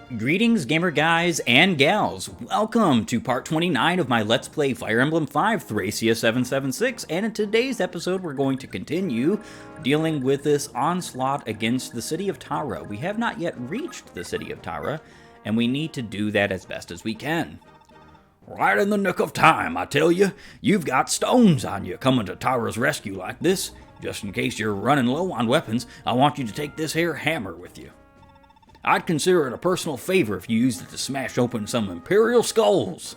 Greetings, gamer guys and gals. Welcome to part 29 of my Let's Play Fire Emblem 5 Thracia 776, and in today's episode we're going to continue dealing with this onslaught against the city of Tara. We have not yet reached the city of Tara, and we need to do that as best as we can. Right in the nick of time, I tell you. You've got stones on you coming to Tara's rescue like this. Just in case you're running low on weapons, I want you to take this here hammer with you. I'd consider it a personal favor if you used it to smash open some Imperial skulls.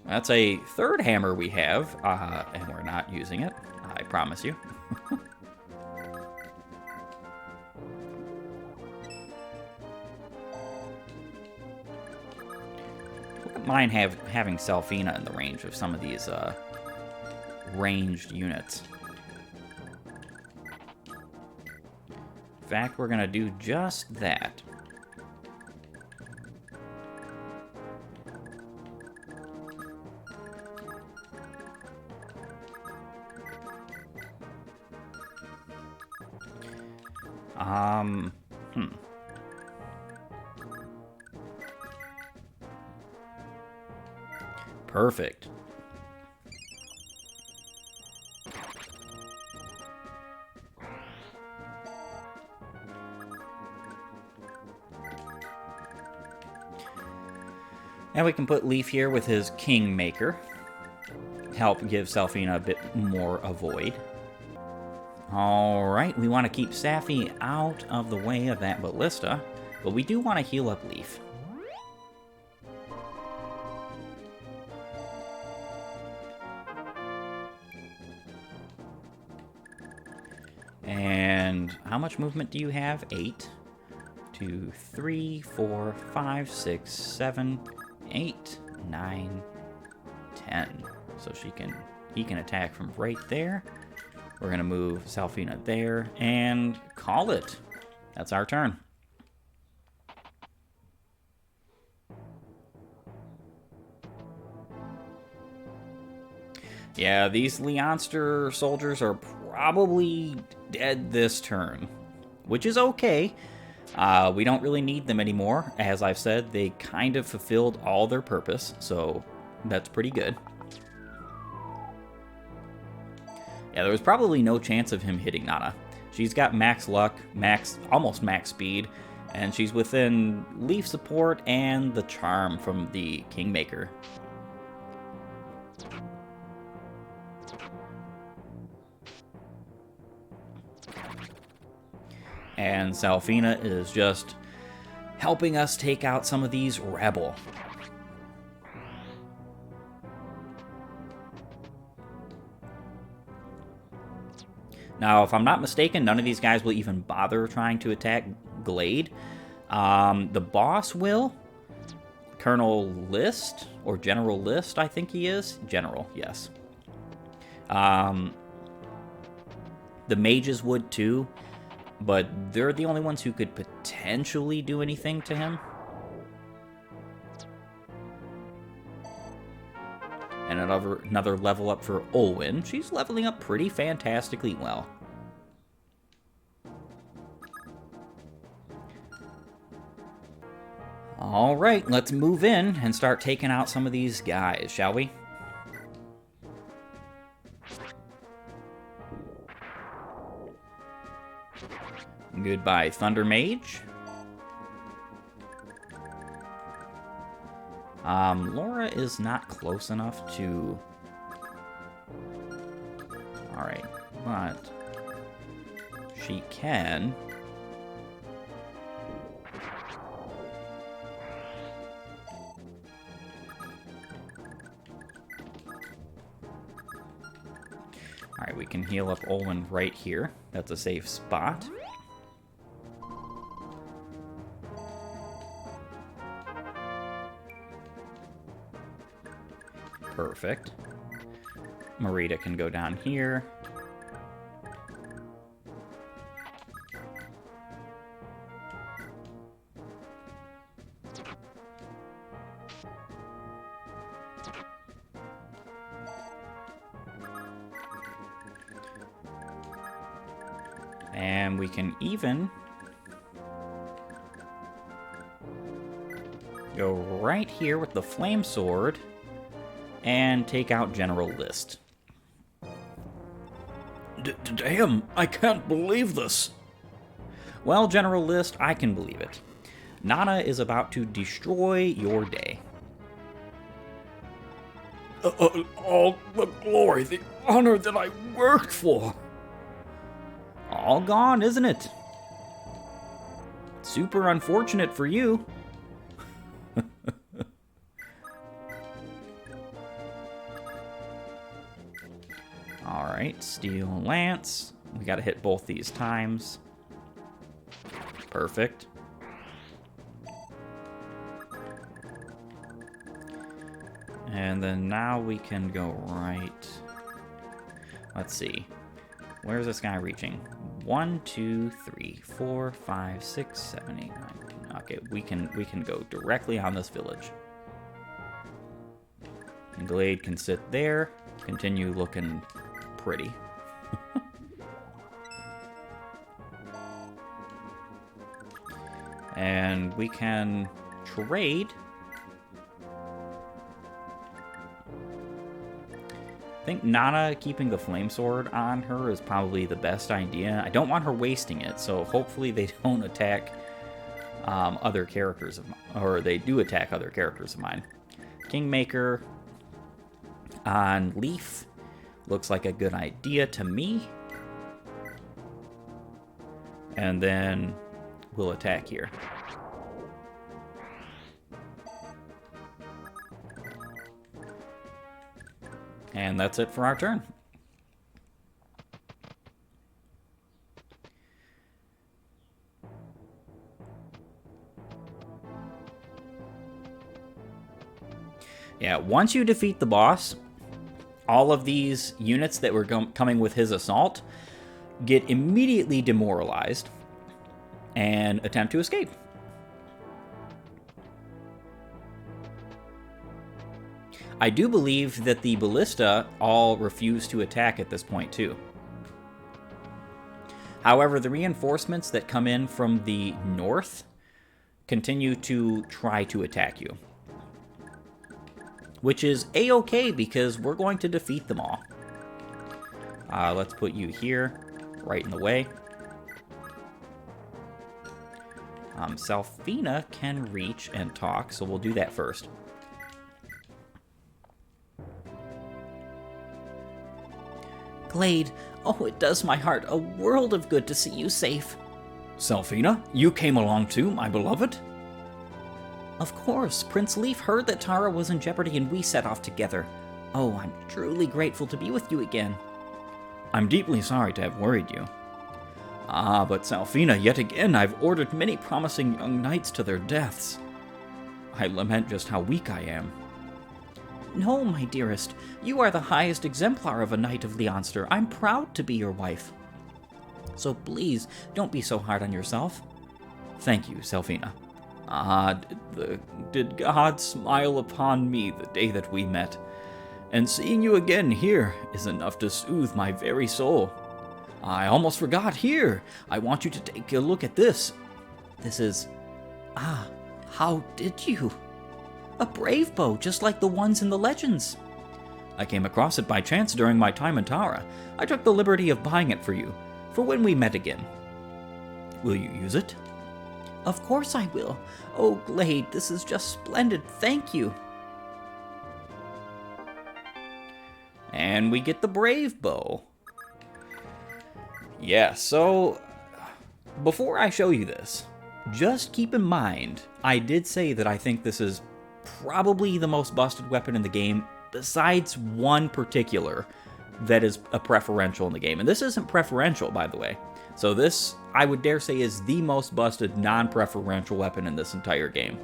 That's a third hammer we have, and we're not using it, I promise you. Wouldn't mind having Selfina in the range of some of these ranged units. In fact, we're gonna do just that. Perfect. And we can put Leaf here with his Kingmaker. Help give Selfina a bit more avoid. Alright, we want to keep Safi out of the way of that ballista, but we do want to heal up Leaf. And how much movement do you have? 8, 2, 3, 4, 5, 6, 7, 8, 9, 10. So he can attack from right there. We're going to move Selfina there and call it. That's our turn. Yeah, these Leonster soldiers are probably dead this turn, which is okay. We don't really need them anymore. As I've said, they kind of fulfilled all their purpose, so that's pretty good. Yeah, there was probably no chance of him hitting Nana. She's got max luck, almost max speed, and she's within Leaf support and the charm from the Kingmaker. And Selfina is just helping us take out some of these rebel. Now, if I'm not mistaken, none of these guys will even bother trying to attack Glade. The boss will. Colonel List, or General List, I think he is. General, yes. The mages would too, but they're the only ones who could potentially do anything to him. And another level up for Olwen. She's leveling up pretty fantastically well. Alright, let's move in and start taking out some of these guys, shall we? Goodbye, Thunder Mage. Laura is not close enough to... Alright, but... she can... Alright, we can heal up Olwen right here. That's a safe spot. Perfect. Marita can go down here. And we can even go right here with the flame sword and take out General List. Damn, I can't believe this. Well, General List, I can believe it. Nana is about to destroy your day. All the glory, the honor that I worked for. All gone, isn't it? Super unfortunate for you. Alright, Steel Lance. We gotta hit both these times. Perfect. And then now we can go right. Let's see. Where's this guy reaching? 1, 2, 3, 4, 5, 6, 7, 8, 9, 10. Okay, we can go directly on this village. And Glade can sit there, continue looking pretty. And we can trade. I think Nana keeping the flame sword on her is probably the best idea. I don't want her wasting it, so hopefully they don't attack other characters of mine, or they do attack other characters of mine. Kingmaker on Leaf looks like a good idea to me. And then we'll attack here. And that's it for our turn. Yeah, once you defeat the boss, all of these units that were coming with his assault get immediately demoralized and attempt to escape. I do believe that the ballista all refuse to attack at this point too. However, the reinforcements that come in from the north continue to try to attack you. Which is a-okay because we're going to defeat them all. Let's put you here, right in the way. Salfina can reach and talk, so we'll do that first. Glade, oh, it does my heart a world of good to see you safe. Salfina, you came along too, my beloved? Of course, Prince Leaf heard that Tara was in jeopardy and we set off together. Oh, I'm truly grateful to be with you again. I'm deeply sorry to have worried you. Ah, but Salfina, yet again I've ordered many promising young knights to their deaths. I lament just how weak I am. No, my dearest, you are the highest exemplar of a knight of Leonster. I'm proud to be your wife. So please, don't be so hard on yourself. Thank you, Salfina. Ah, did God smile upon me the day that we met? And seeing you again here is enough to soothe my very soul. I almost forgot. Here, I want you to take a look at this. This is... Ah, how did you? A brave bow, just like the ones in the legends. I came across it by chance during my time in Tara. I took the liberty of buying it for you, for when we met again. Will you use it? Of course I will. Oh, Glade, this is just splendid. Thank you. And we get the brave bow. Yeah, so before I show you this, just keep in mind, I did say that I think this is probably the most busted weapon in the game, besides one particular that is a preferential in the game. And this isn't preferential, by the way. So this, I would dare say, is the most busted non-preferential weapon in this entire game.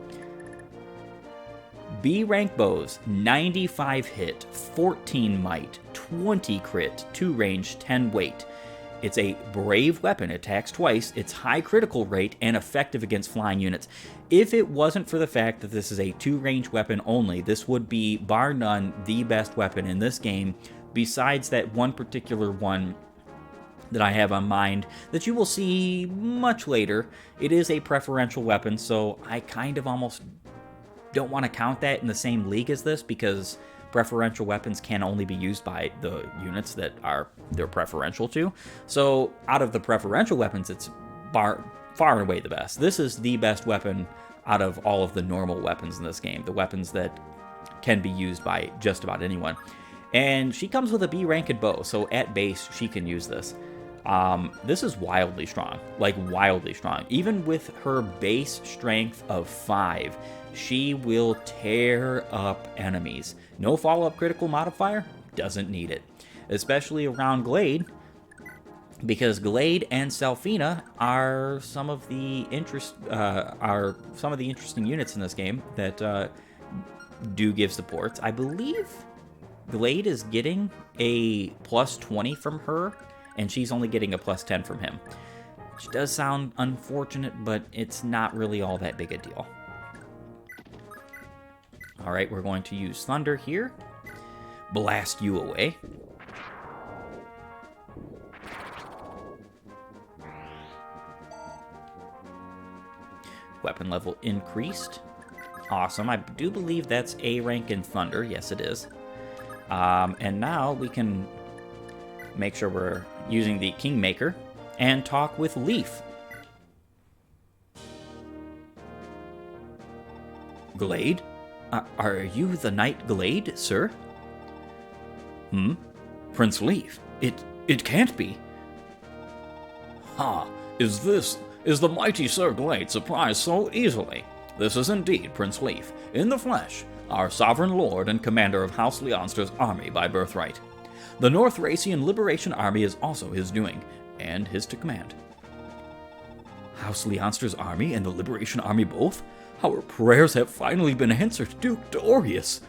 B rank bows, 95 hit, 14 might, 20 crit, 2 range, 10 weight. It's a brave weapon, it attacks twice, it's high critical rate, and effective against flying units. If it wasn't for the fact that this is a 2-range weapon only, this would be, bar none, the best weapon in this game, besides that one particular one that I have on mind that you will see much later. It is a preferential weapon, so I kind of almost don't want to count that in the same league as this because preferential weapons can only be used by the units that they're preferential to. So out of the preferential weapons, it's far and away the best. This is the best weapon out of all of the normal weapons in this game, the weapons that can be used by just about anyone. And she comes with a B ranked bow, so at base she can use this. This is wildly strong, like wildly strong. Even with her base strength of 5, she will tear up enemies. No follow-up critical modifier, doesn't need it. Especially around Glade, because Glade and Selphina are some of the interesting units in this game that do give supports. I believe Glade is getting a plus 20 from her, and she's only getting a plus 10 from him. Which does sound unfortunate, but it's not really all that big a deal. Alright, we're going to use Thunder here. Blast you away. Weapon level increased. Awesome. I do believe that's A rank in Thunder. Yes, it is. And now we can make sure we're using the Kingmaker and talk with Leaf. Glade? Are you the Knight Glade, sir? Prince Leaf? It can't be. Ha! Is the mighty Sir Glade surprised so easily? This is indeed Prince Leaf, in the flesh, our sovereign lord and commander of House Leonster's army by birthright. The North Thracian Liberation Army is also his doing, and his to command. House Leonster's army and the Liberation Army both? Our prayers have finally been answered, Duke Dorius.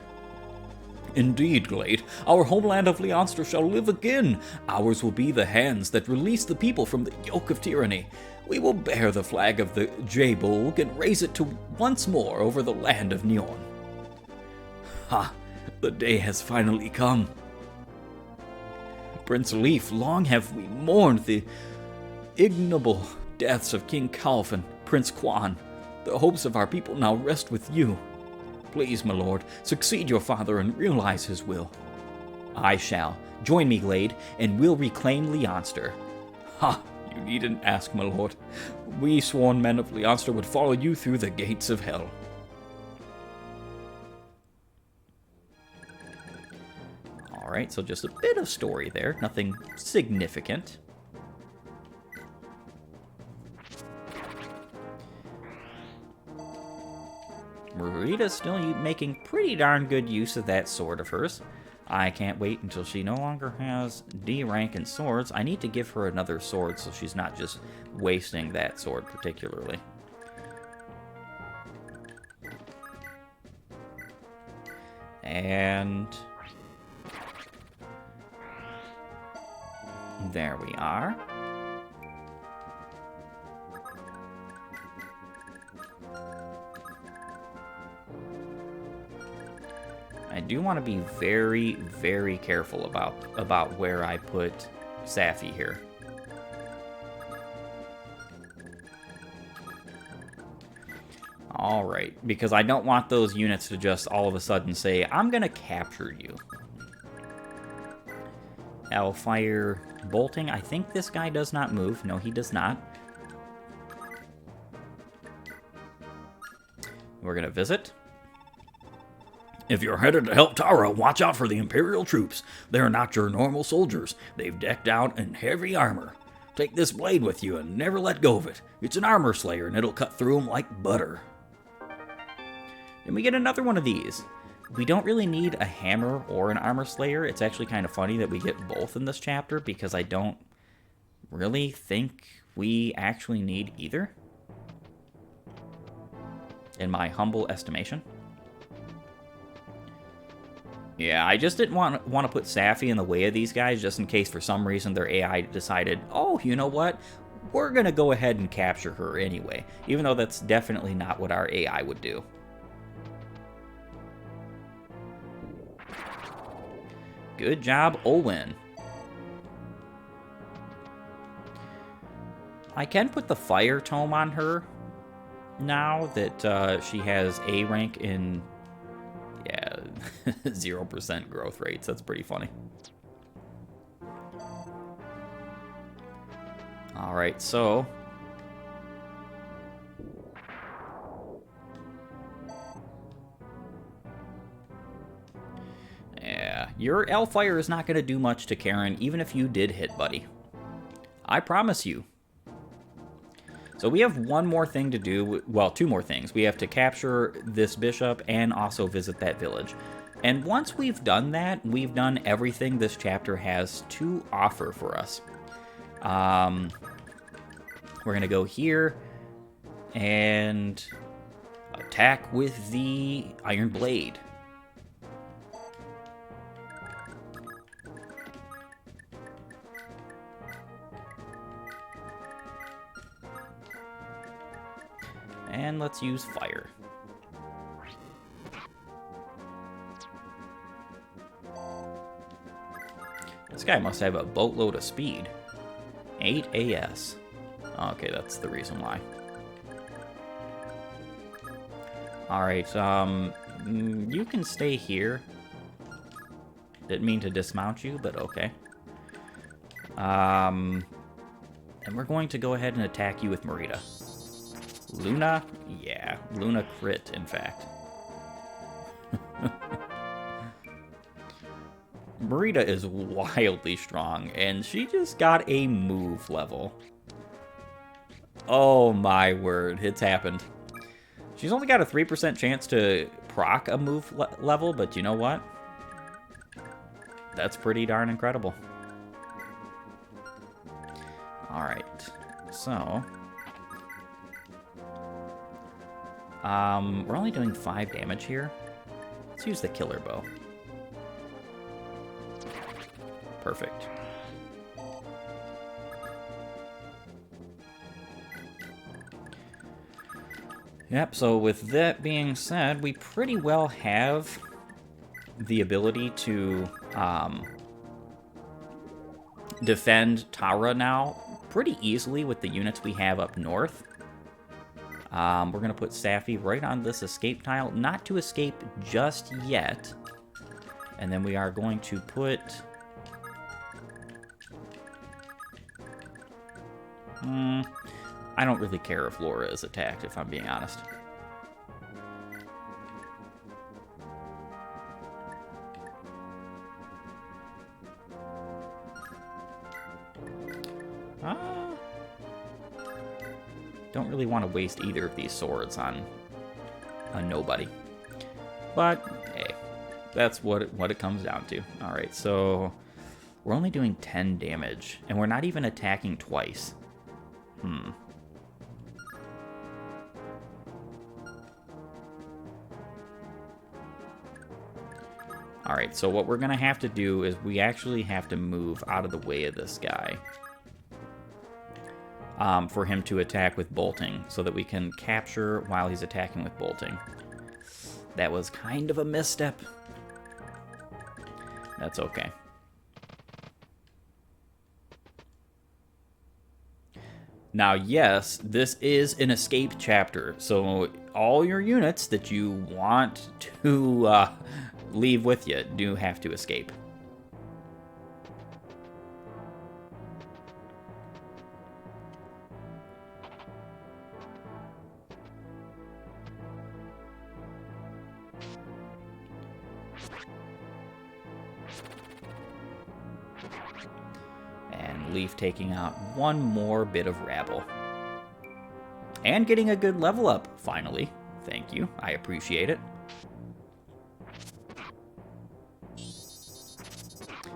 Indeed, Glade, our homeland of Leonster shall live again. Ours will be the hands that release the people from the yoke of tyranny. We will bear the flag of the J-Bolg and raise it to once more over the land of Nyorn. Ha! The day has finally come. Prince Leaf, long have we mourned the ignoble deaths of King Kalf and Prince Quan. The hopes of our people now rest with you. Please, my lord, succeed your father and realize his will. I shall. Join me, Glade, and we'll reclaim Leonster. Ha! You needn't ask, my lord. We sworn men of Leonster would follow you through the gates of hell. Alright, so just a bit of story there. Nothing significant. Marita's still making pretty darn good use of that sword of hers. I can't wait until she no longer has D rank in swords. I need to give her another sword so she's not just wasting that sword particularly. And there we are. I do want to be very, very careful about where I put Safi here. Alright, because I don't want those units to just all of a sudden say, I'm going to capture you. Hellfire bolting. I think this guy does not move. No, he does not. We're going to visit. If you're headed to help Tara, watch out for the Imperial troops. They're not your normal soldiers. They've decked out in heavy armor. Take this blade with you and never let go of it. It's an armor slayer and it'll cut through them like butter. And we get another one of these. We don't really need a hammer or an armor slayer. It's actually kind of funny that we get both in this chapter because I don't really think we actually need either, in my humble estimation. Yeah, I just didn't want to put Safi in the way of these guys just in case for some reason their AI decided, oh, you know what? We're going to go ahead and capture her anyway, even though that's definitely not what our AI would do. Good job, Olwen. I can put the fire tome on her, now that she has A rank in, yeah, 0% growth rates. That's pretty funny. Alright, so... yeah, your Hellfire is not going to do much to Karen, even if you did hit, buddy. I promise you. So we have one more thing to do. Well, two more things. We have to capture this bishop and also visit that village. And once we've done that, we've done everything this chapter has to offer for us. We're going to go here and attack with the Iron Blade. And let's use fire. This guy must have a boatload of speed. 8 AS. Okay, that's the reason why. Alright, you can stay here. Didn't mean to dismount you, but okay. And we're going to go ahead and attack you with Marita. Luna? Yeah, Luna crit, in fact. Marita is wildly strong, and she just got a move level. Oh my word, it's happened. She's only got a 3% chance to proc a move level, but you know what? That's pretty darn incredible. Alright, so... we're only doing 5 damage here. Let's use the killer bow. Perfect. Yep, so with that being said, we pretty well have the ability to defend Tara now pretty easily with the units we have up north. We're going to put Safi right on this escape tile, not to escape just yet. And then we are going to put... I don't really care if Laura is attacked, if I'm being honest. Don't really want to waste either of these swords on a nobody. But, hey, that's what it comes down to. Alright, so we're only doing 10 damage, and we're not even attacking twice. Alright, so what we're going to have to do is we actually have to move out of the way of this guy. For him to attack with bolting, so that we can capture while he's attacking with bolting. That was kind of a misstep. That's okay. Now, yes, this is an escape chapter, so all your units that you want to leave with you do have to escape. Leaf taking out one more bit of rabble. And getting a good level up, finally. Thank you. I appreciate it.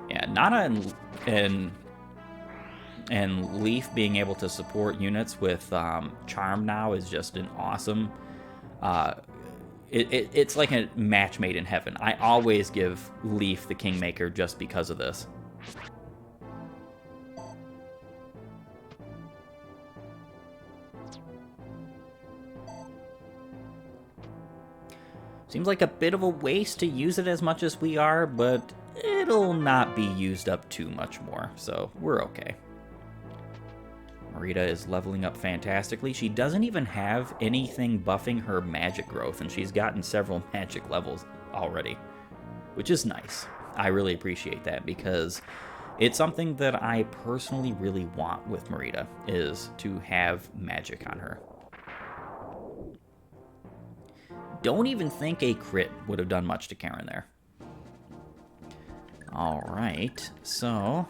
Yeah, Nana and Leaf being able to support units with Charm now is just an awesome... it's like a match made in heaven. I always give Leaf the Kingmaker just because of this. Seems like a bit of a waste to use it as much as we are, but it'll not be used up too much more, so we're okay. Marita is leveling up fantastically. She doesn't even have anything buffing her magic growth, and she's gotten several magic levels already, which is nice. I really appreciate that because it's something that I personally really want with Marita, is to have magic on her. Don't even think a crit would have done much to Karen there. Alright, so...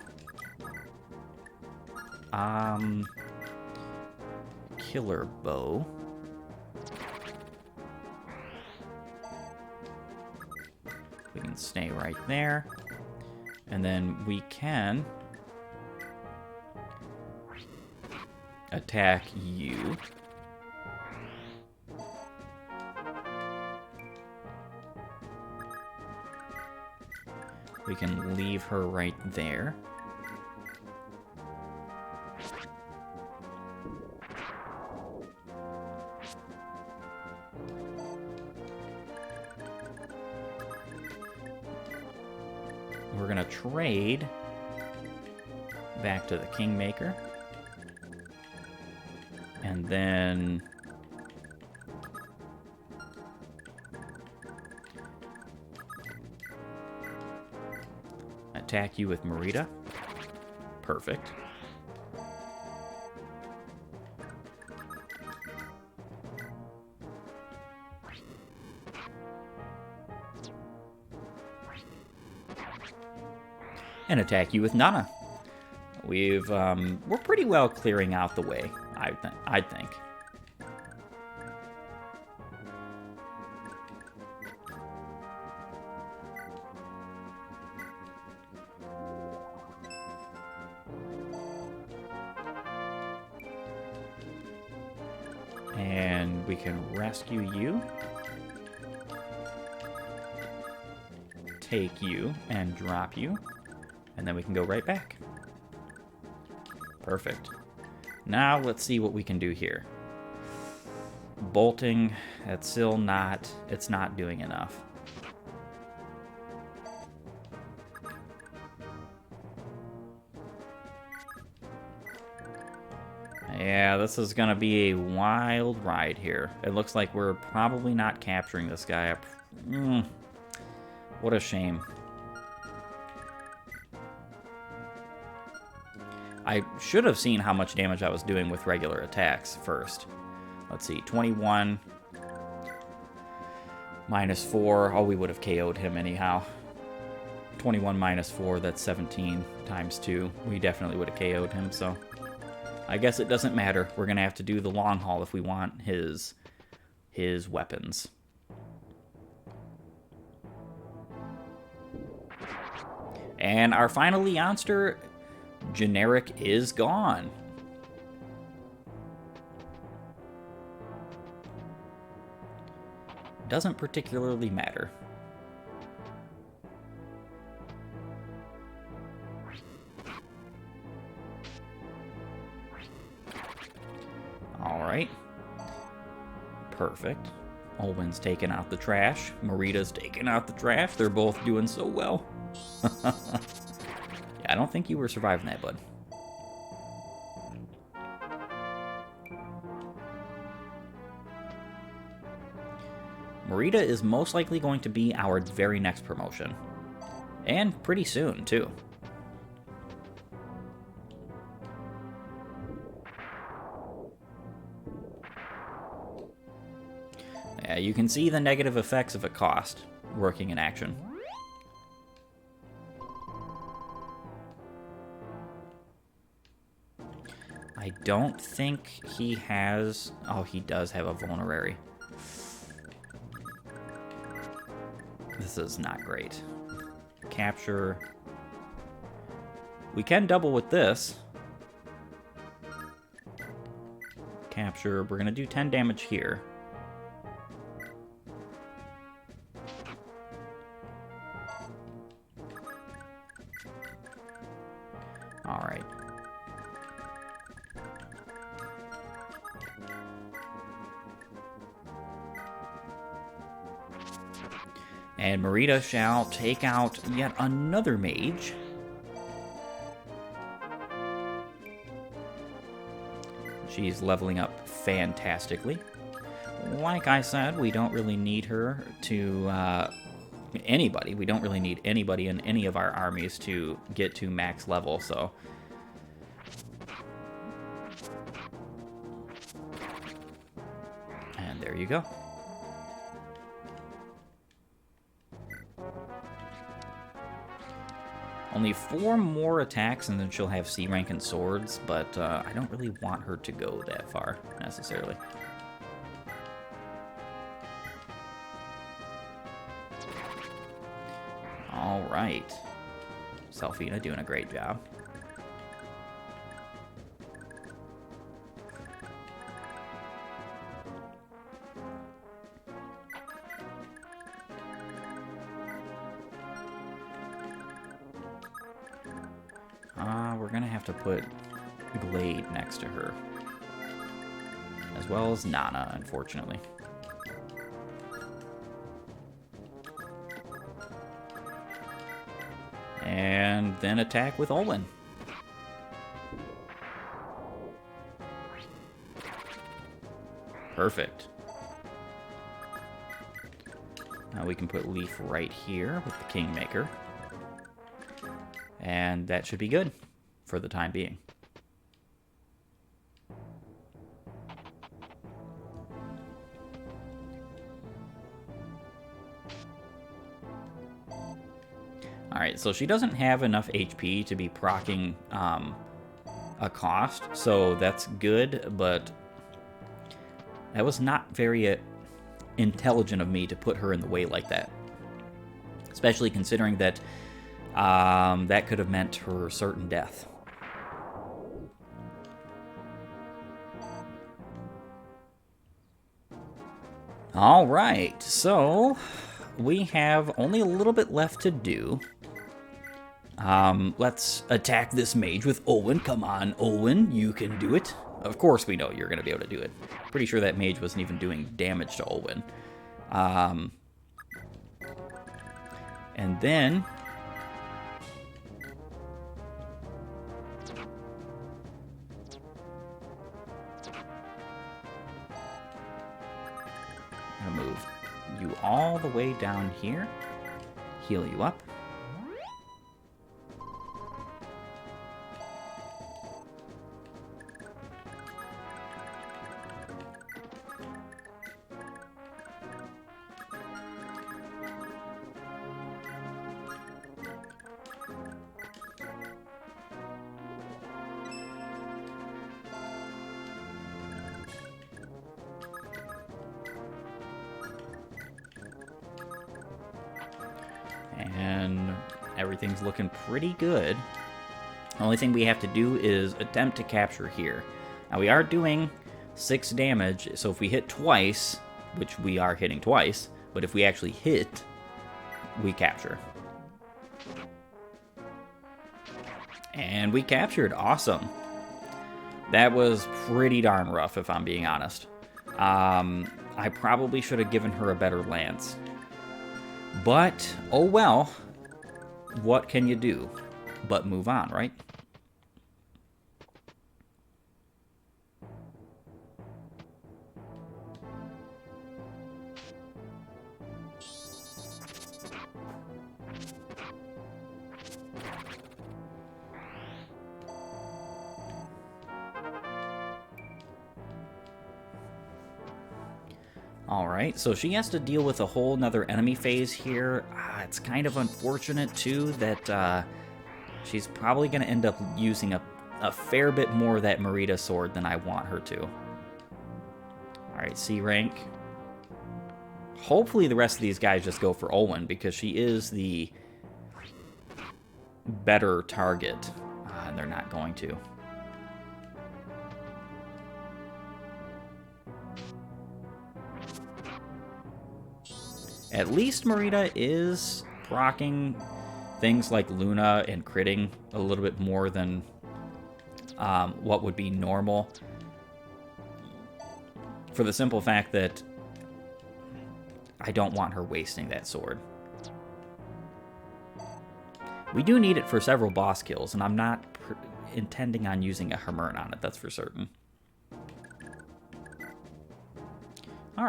Killer bow. We can stay right there. And then we can attack you. We can leave her right there. We're gonna trade back to the Kingmaker. And then attack you with Marita. Perfect. And attack you with Nana. We're pretty well clearing out the way, I think. And we can rescue you. Take you and drop you. And then we can go right back. Perfect. Now let's see what we can do here. Bolting, that's still not, it's not doing enough. Yeah, this is gonna be a wild ride here. It looks like we're probably not capturing this guy. What a shame. I should have seen how much damage I was doing with regular attacks first. Let's see, 21 minus 4. Oh, we would have KO'd him anyhow. 21 minus 4, that's 17 times 2. We definitely would have KO'd him, so I guess it doesn't matter. We're going to have to do the long haul if we want his weapons. And our final Leonster generic is gone. Doesn't particularly matter. Alright. Perfect. Olwen's taking out the trash. Marita's taking out the trash. They're both doing so well. I don't think you were surviving that, bud. Marita is most likely going to be our very next promotion. And pretty soon, too. Yeah, you can see the negative effects of a cost working in action. I don't think he has... Oh, he does have a vulnerary. This is not great. Capture. We can double with this. Capture. We're going to do 10 damage here. Alright. And Marita shall take out yet another mage. She's leveling up fantastically. Like I said, we don't really need her to... anybody. We don't really need anybody in any of our armies to get to max level, so... And there you go. Only 4 more attacks and then she'll have C rank and swords, but I don't really want her to go that far, necessarily. Alright. Selfina doing a great job. We're gonna have to put Glade next to her. As well as Nana, unfortunately. And then attack with Olin. Perfect. Now we can put Leaf right here with the Kingmaker. And that should be good for the time being. Alright, so she doesn't have enough HP to be proccing a cost, so that's good, but that was not very intelligent of me to put her in the way like that. Especially considering that that could have meant her certain death. Alright, so we have only a little bit left to do. Let's attack this mage with Olwen. Come on, Olwen, you can do it. Of course we know you're going to be able to do it. Pretty sure that mage wasn't even doing damage to Olwen. And then... I'm going to move you all the way down here. Heal you up. And everything's looking pretty good. The only thing we have to do is attempt to capture here. Now we are doing 6 damage, so if we hit twice, which we are hitting twice, but if we actually hit, we capture. And we captured. Awesome. That was pretty darn rough, if I'm being honest. I probably should have given her a better lance. But, oh well, what can you do but move on, right? Alright, so she has to deal with a whole nother enemy phase here. It's kind of unfortunate, too, that she's probably going to end up using a fair bit more of that Merida sword than I want her to. Alright, C rank. Hopefully the rest of these guys just go for Olwen, because she is the better target, and they're not going to. At least Merida is proccing things like Luna and critting a little bit more than what would be normal. For the simple fact that I don't want her wasting that sword. We do need it for several boss kills, and I'm not intending on using a Hermern on it, that's for certain.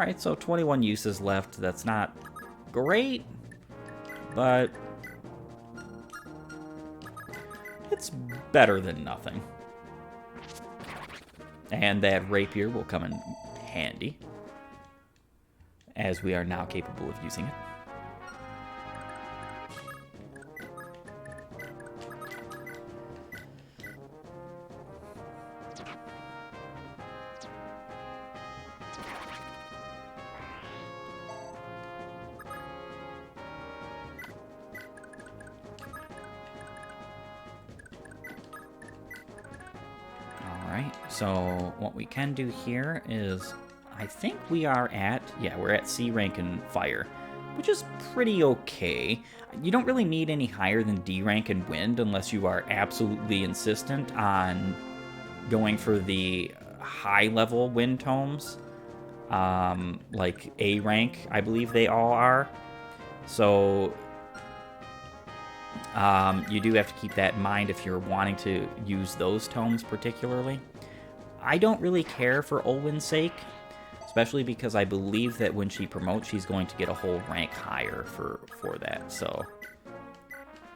Alright, so 21 uses left. That's not great, but it's better than nothing. And that rapier will come in handy, as we are now capable of using it. So what we can do here is, I think we are at, yeah, we're at C rank in fire, which is pretty okay. You don't really need any higher than D rank in wind unless you are absolutely insistent on going for the high level wind tomes, like A rank, I believe they all are. So you do have to keep that in mind if you're wanting to use those tomes particularly. I don't really care for Olwen's sake, especially because I believe that when she promotes, she's going to get a whole rank higher for that. So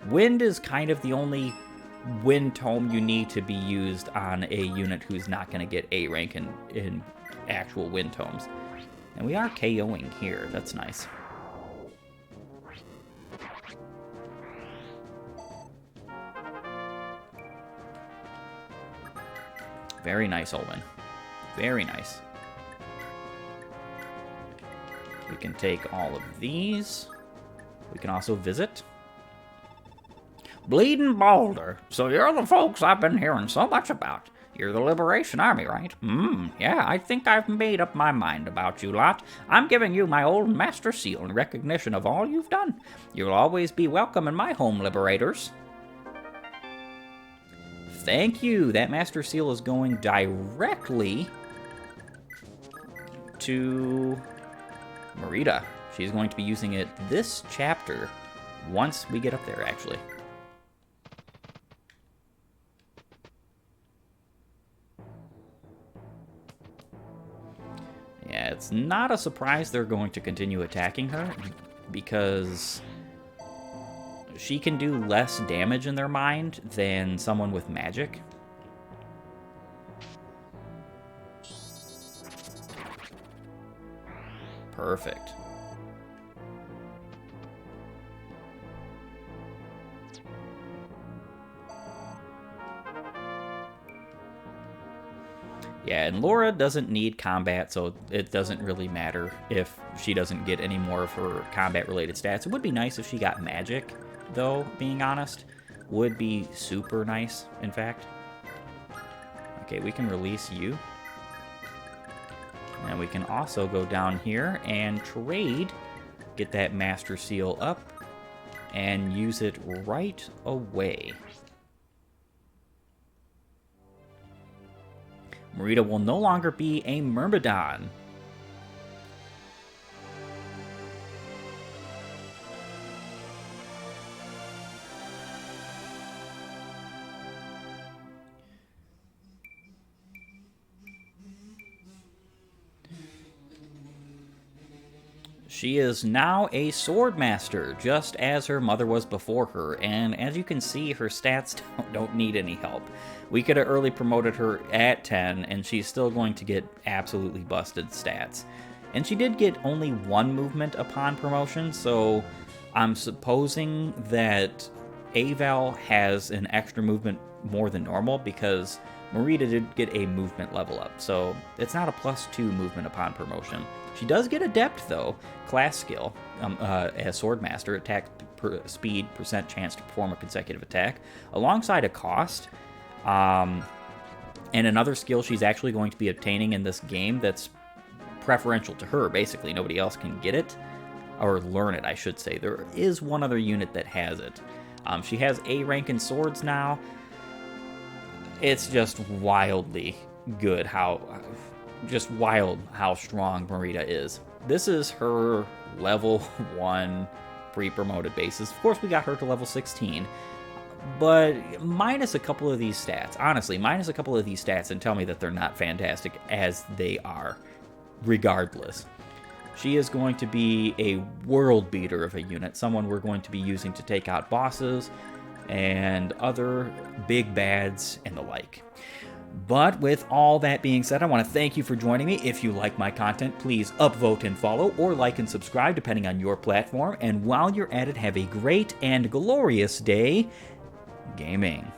wind is kind of the only wind tome you need to be used on a unit who's not going to get A rank in actual wind tomes. And we are KOing here. That's nice. Very nice, Olwen. Very nice. We can take all of these. We can also visit. Bleeding Boulder. So you're the folks I've been hearing so much about. You're the Liberation Army, right? Yeah, I think I've made up my mind about you lot. I'm giving you my old Master Seal in recognition of all you've done. You'll always be welcome in my home, Liberators. Thank you. That Master Seal is going directly to Merida. She's going to be using it this chapter once we get up there, actually. Yeah, it's not a surprise they're going to continue attacking her, because she can do less damage in their mind than someone with magic. Perfect. Yeah, and Laura doesn't need combat, so it doesn't really matter if she doesn't get any more of her combat-related stats. It would be nice if she got magic, though, being honest. Would be super nice, in fact. Okay, we can release you. And we can also go down here and trade, get that Master Seal up, and use it right away. Merida will no longer be a Myrmidon. She is now a Swordmaster, just as her mother was before her, and as you can see, her stats don't need any help. We could have early promoted her at 10, and she's still going to get absolutely busted stats. And she did get only one movement upon promotion, so I'm supposing that Aval has an extra movement more than normal, because Merida did get a movement level up, so it's not a +2 movement upon promotion. She does get Adept, though, class skill, as Swordmaster, attack speed, % chance to perform a consecutive attack, alongside a cost, and another skill she's actually going to be obtaining in this game that's preferential to her. Basically, nobody else can get it, or learn it, I should say. There is one other unit that has it. She has A rank in swords now. It's just wildly good just wild how strong Merida is. This is her level 1 pre-promoted basis. Of course, we got her to level 16, but minus a couple of these stats. Honestly, minus a couple of these stats and tell me that they're not fantastic, as they are, regardless. She is going to be a world beater of a unit, someone we're going to be using to take out bosses and other big bads and the like. But with all that being said, I want to thank you for joining me. If you like my content, please upvote and follow, or like and subscribe depending on your platform. And while you're at it, have a great and glorious day gaming.